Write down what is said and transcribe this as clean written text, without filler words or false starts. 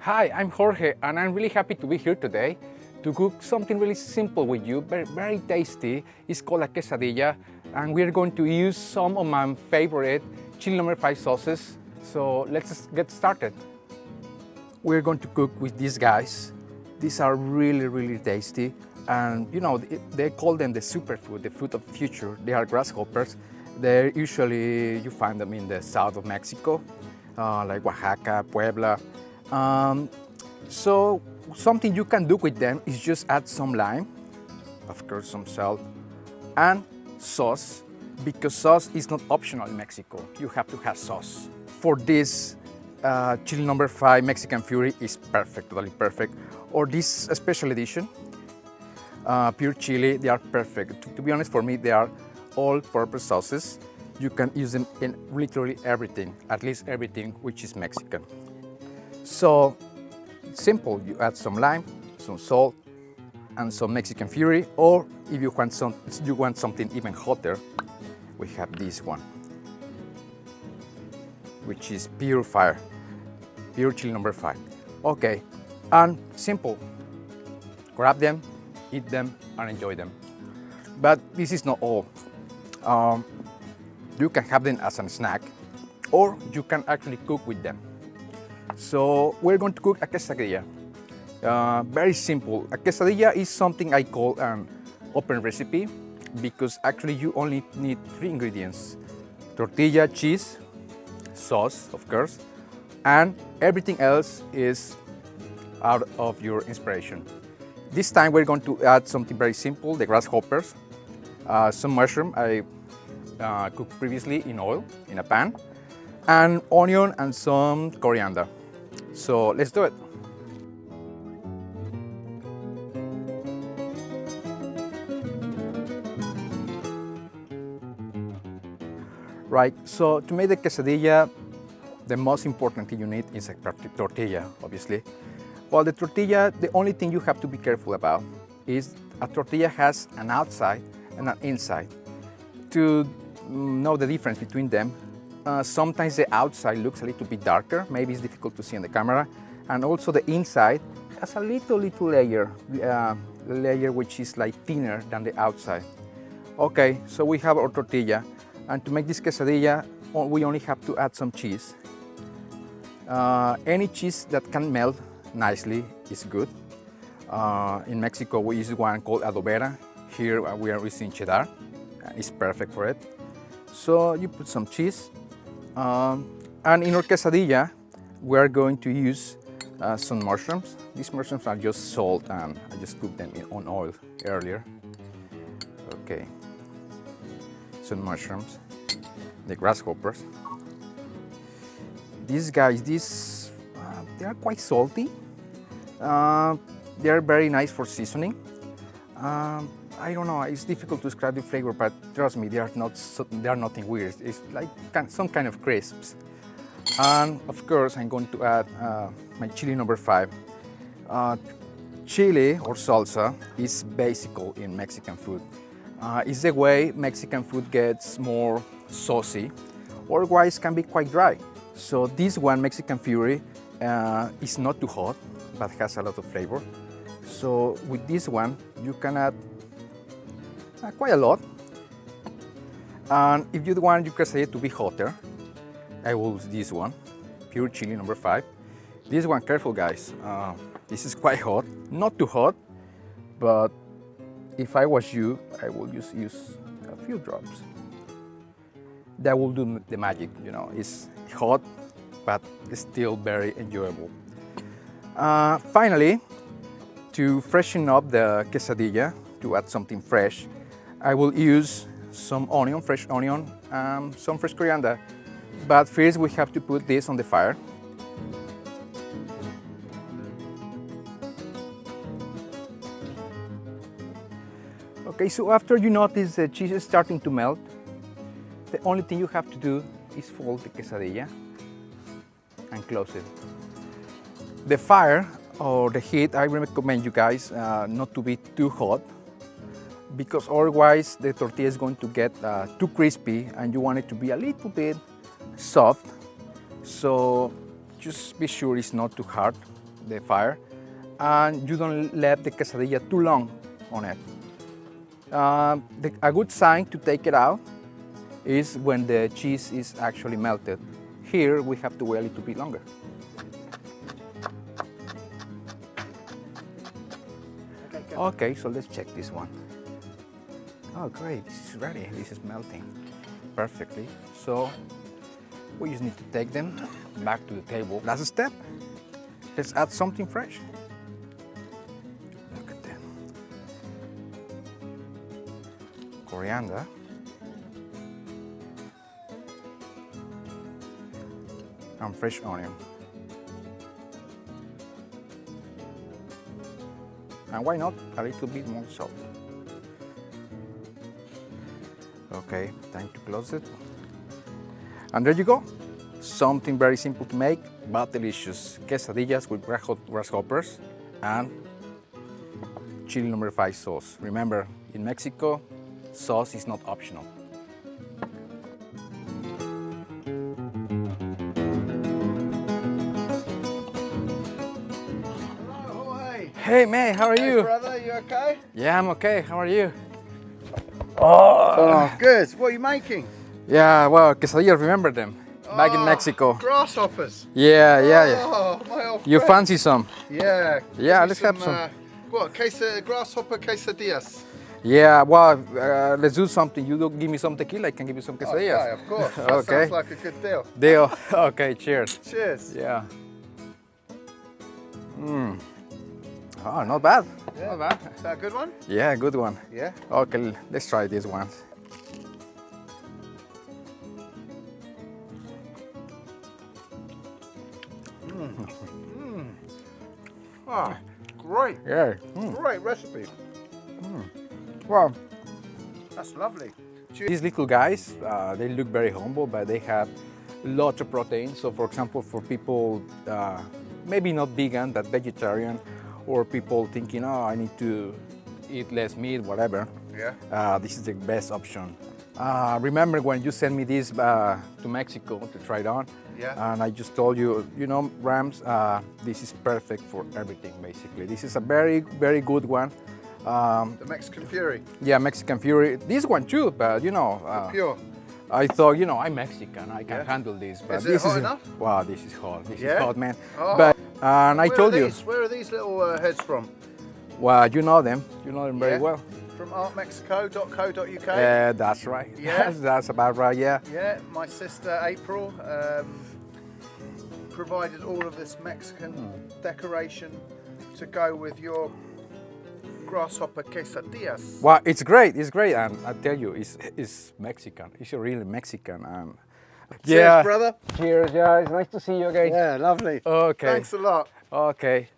Hi, I'm Jorge and I'm really happy to be here today to cook something really simple with you, very tasty. It's called a quesadilla and we're going to use some of my favorite chili number 5 sauces. So let's get started. We're going to cook with these guys. These are really tasty and you know, they call them the superfood, the food of the future. They are grasshoppers. They're usually, you find them in the south of Mexico, like Oaxaca, Puebla. So something you can do with them is just add some lime, of course some salt, and sauce, because sauce is not optional in Mexico. You have to have sauce. For this, chili number 5 Mexican Fury is perfect, totally perfect. Or this special edition, Pure Chili, they are perfect. To be honest, for me, they are all-purpose sauces. You can use them in literally everything, at least everything which is Mexican. So it's simple, you add some lime, some salt, and some Mexican Fury, or if you want something even hotter, we have this one, which is Pure Fire, Pure Chili number 5. Okay, and simple, grab them, eat them, and enjoy them. But this is not all. You can have them as a snack, or you can actually cook with them. So we're going to cook a quesadilla. Very simple. A quesadilla is something I call an open recipe because actually you only need 3 ingredients: tortilla, cheese, sauce, of course, and everything else is out of your inspiration. This time we're going to add something very simple, the grasshoppers, some mushroom I cooked previously in oil in a pan, and onion and some coriander. So let's do it. Right, so to make the quesadilla, the most important thing you need is a tortilla, obviously. Well, the tortilla, the only thing you have to be careful about is a tortilla has an outside and an inside. To know the difference between them, sometimes the outside looks a little bit darker, maybe it's difficult to see on the camera, and also the inside has a little layer, which is like thinner than the outside. Okay, so we have our tortilla, and to make this quesadilla, we only have to add some cheese. Any cheese that can melt nicely is good. In Mexico, we use one called adobera. Here we are using cheddar. It's perfect for it. So you put some cheese. And in our quesadilla, we are going to use some mushrooms. These mushrooms are just salt and I just cooked them on oil earlier. Okay, some mushrooms, the grasshoppers. These guys, they are quite salty. They are very nice for seasoning. I don't know, it's difficult to describe the flavor, but trust me, they are nothing weird. It's like some kind of crisps. And of course, I'm going to add my chili number 5. Chili or salsa is basic in Mexican food. It's the way Mexican food gets more saucy, or otherwise can be quite dry. So this one, Mexican Fury, is not too hot, but has a lot of flavor. So with this one, you can add quite a lot. And if you want your quesadilla to be hotter, I will use this one, Pure Chili number 5. This one, careful guys, this is quite hot, not too hot, but if I was you, I will just use a few drops. That will do the magic, you know, it's hot, but it's still very enjoyable. Finally, to freshen up the quesadilla, to add something fresh, I will use some onion, fresh onion, some fresh coriander. But first we have to put this on the fire. Okay, so after you notice the cheese is starting to melt, the only thing you have to do is fold the quesadilla and close it. The fire or the heat, I recommend you guys not to be too hot, because otherwise the tortilla is going to get too crispy and you want it to be a little bit soft. So just be sure it's not too hard. the fire, and you don't let the quesadilla too long on it. A good sign to take it out is when the cheese is actually melted. Here we have to wait a little bit longer. Okay, so let's check this one. Oh great, this is ready. This is melting perfectly. So we just need to take them back to the table. Last step, let's add something fresh. Look at that. Coriander. And fresh onion. And why not a little bit more salt? Okay, time to close it. And there you go. Something very simple to make, but delicious. Quesadillas with grasshoppers and chili number 5 sauce. Remember, in Mexico, sauce is not optional. Hey man, how are you? Hey brother, you okay? Yeah, I'm okay. How are you? Oh, good. What are you making? Yeah, well, quesadillas, remember them? Back in Mexico. Grasshoppers. Yeah. Oh, my old You friend. fancy some? Yeah. Yeah, Give let's me have some. What, grasshopper quesadillas? Yeah, well, let's do something. You do give me some tequila, I can give you some quesadillas. Okay, of course. That Okay. sounds like a good deal. Deal. Okay, cheers. Cheers. Yeah. Oh, not bad. Yeah. Not bad. Is that a good one? Yeah, good one. Yeah. Okay, let's try this one. Ah, great. Yeah. Great recipe. Well, That's lovely. these little guys, they look very humble, but they have lots of protein. So for example, for people maybe not vegan, but vegetarian, or people thinking, oh, I need to eat less meat, whatever, Yeah. this is the best option. Remember when you sent me this to Mexico to try it on? Yeah. And I just told you, you know, Rams, this is perfect for everything, basically. This is a very, very good one. The Mexican Fury. Yeah, Mexican Fury. This one too, but you know, Pure. I thought, you know, I'm Mexican, I can handle this. But Is it this hot enough? Wow, this is hot. This Yeah? is hot, man. Oh. But and I told you, Where are these little heads from? well, you know them very Yeah. well. From artmexico.co.uk. That's right. Yeah? That's about right. Yeah. Yeah, my sister April provided all of this Mexican decoration to go with your grasshopper quesadillas. Well, it's great. It's great, and I tell you, it's Mexican. It's really Mexican. And Cheers, brother. Cheers, guys. Nice to see you again. Yeah, lovely. Okay. Thanks a lot. Okay.